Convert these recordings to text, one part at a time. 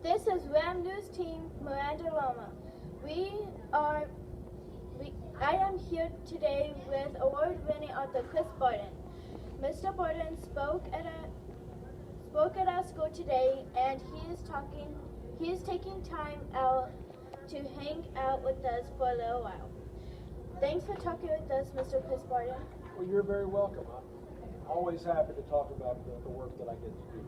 This is WAMM News Team Miranda Loma. I am here today with award-winning author Chris Barton. Mr. Barton spoke at our school today, and he is taking time out to hang out with us for a little while. Thanks for talking with us, Mr. Chris Barton. Well, you're very welcome. I'm always happy to talk about the work that I get to do.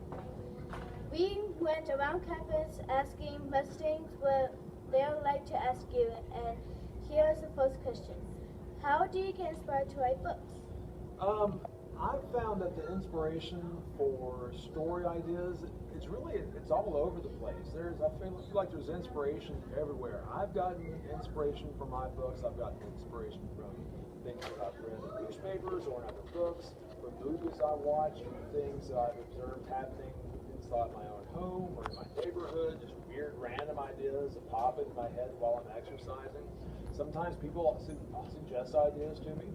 We went around campus asking students what they would like to ask you, and here is the first question. How do you get inspired to write books? I've found that the inspiration for story ideas, it's all over the place. I feel like there's inspiration everywhere. I've gotten inspiration from my books. I've gotten inspiration from things that I've read in newspapers or in other books, from movies I watch, from things that I've observed happening inside my own home or in my neighborhood, just weird random ideas that pop into my head while I'm exercising. Sometimes people suggest ideas to me.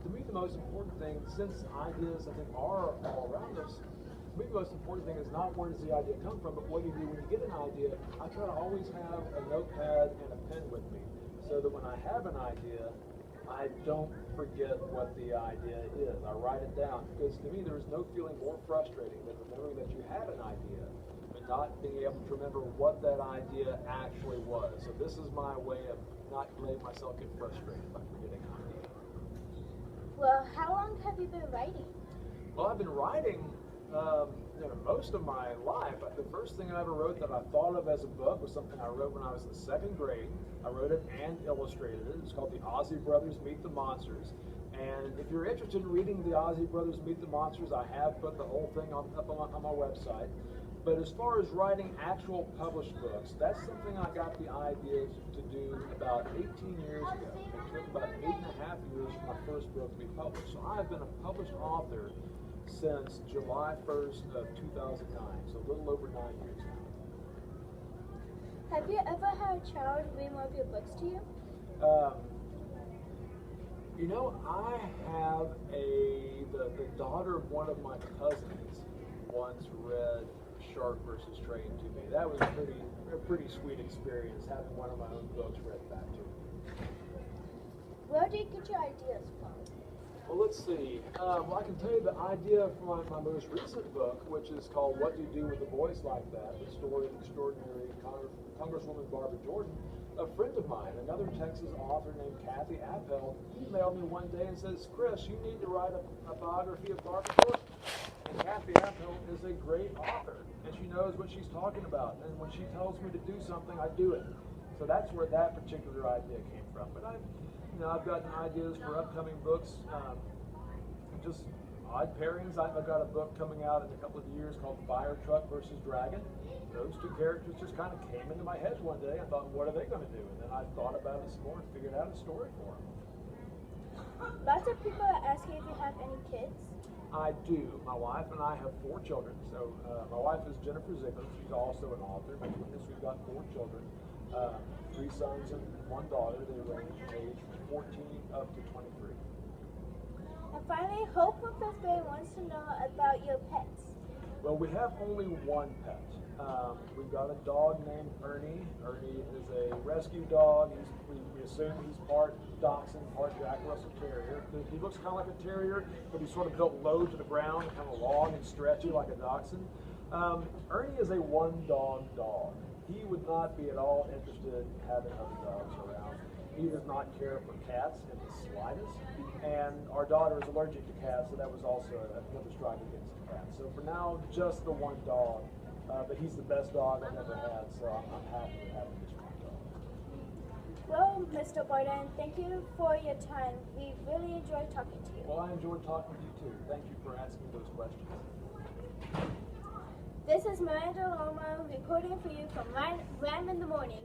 To me, the most important thing, since ideas I think are all around us, to me the most important thing is not where does the idea come from, but what you do when you get an idea. I try to always have a notepad and a pen with me so that when I have an idea, I don't forget what the idea is. I write it down, because to me there's no feeling more frustrating than remembering that you had an idea but not being able to remember what that idea actually was. So this is my way of not letting myself get frustrated by forgetting an idea. Well, how long have you been writing? Well, I've been writing most of my life. The first thing I ever wrote that I thought of as a book was something I wrote when I was in the second grade. I wrote it and illustrated it. It's called The Ozzie Brothers Meet the Monsters. And if you're interested in reading The Ozzie Brothers Meet the Monsters, I have put the whole thing up on my website. But as far as writing actual published books, that's something I got the idea to do about 18 years ago. It took about 8.5 years for my first book to be published. So I've been a published author since July 1st of 2009, so a little over 9 years now. Have you ever had a child read one of your books to you? I have the daughter of one of my cousins once read Shark vs. Train to me. That was a pretty sweet experience, having one of my own books read back to me. Where do you get your ideas from? Well, let's see. I can tell you the idea from my most recent book, which is called What Do You Do with a Voice Like That? The story of the extraordinary Congresswoman Barbara Jordan. A friend of mine, another Texas author named Kathy Appel, emailed me one day and says, Chris, you need to write a biography of Barbara Jordan. And Kathy Appel is a great author, and she knows what she's talking about. And when she tells me to do something, I do it. So that's where that particular idea came from. But I've gotten ideas for upcoming books, just odd pairings. I've got a book coming out in a couple of years called Fire Truck versus Dragon. Those two characters just kind of came into my head one day. I thought, what are they going to do? And then I thought about it some more and figured out a story for them. Lots of people are asking if you have any kids. I do. My wife and I have 4 children. So my wife is Jennifer Ziegler. She's also an author. Between us, we've got 4 children. 3 sons and 1 daughter. They range from age 14 up to 23. And finally, Hope from 5th grade wants to know about your pets. Well, we have only 1 pet. We've got a dog named Ernie. Ernie is a rescue dog. We assume he's part Dachshund, part Jack Russell Terrier. He looks kind of like a terrier, but he's sort of built low to the ground, kind of long and stretchy like a Dachshund. Ernie is a one-dog dog. He would not be at all interested in having other dogs around. He does not care for cats in the slightest. And our daughter is allergic to cats, so that was also another strike against the cats. So for now, just the 1 dog. But he's the best dog I've ever had, so I'm happy with having this 1 dog. Well, Mr. Barton, thank you for your time. We really enjoyed talking to you. Well, I enjoyed talking to you too. Thank you for asking those questions. This is Miranda Loma reporting for you from WAMM in the Morning.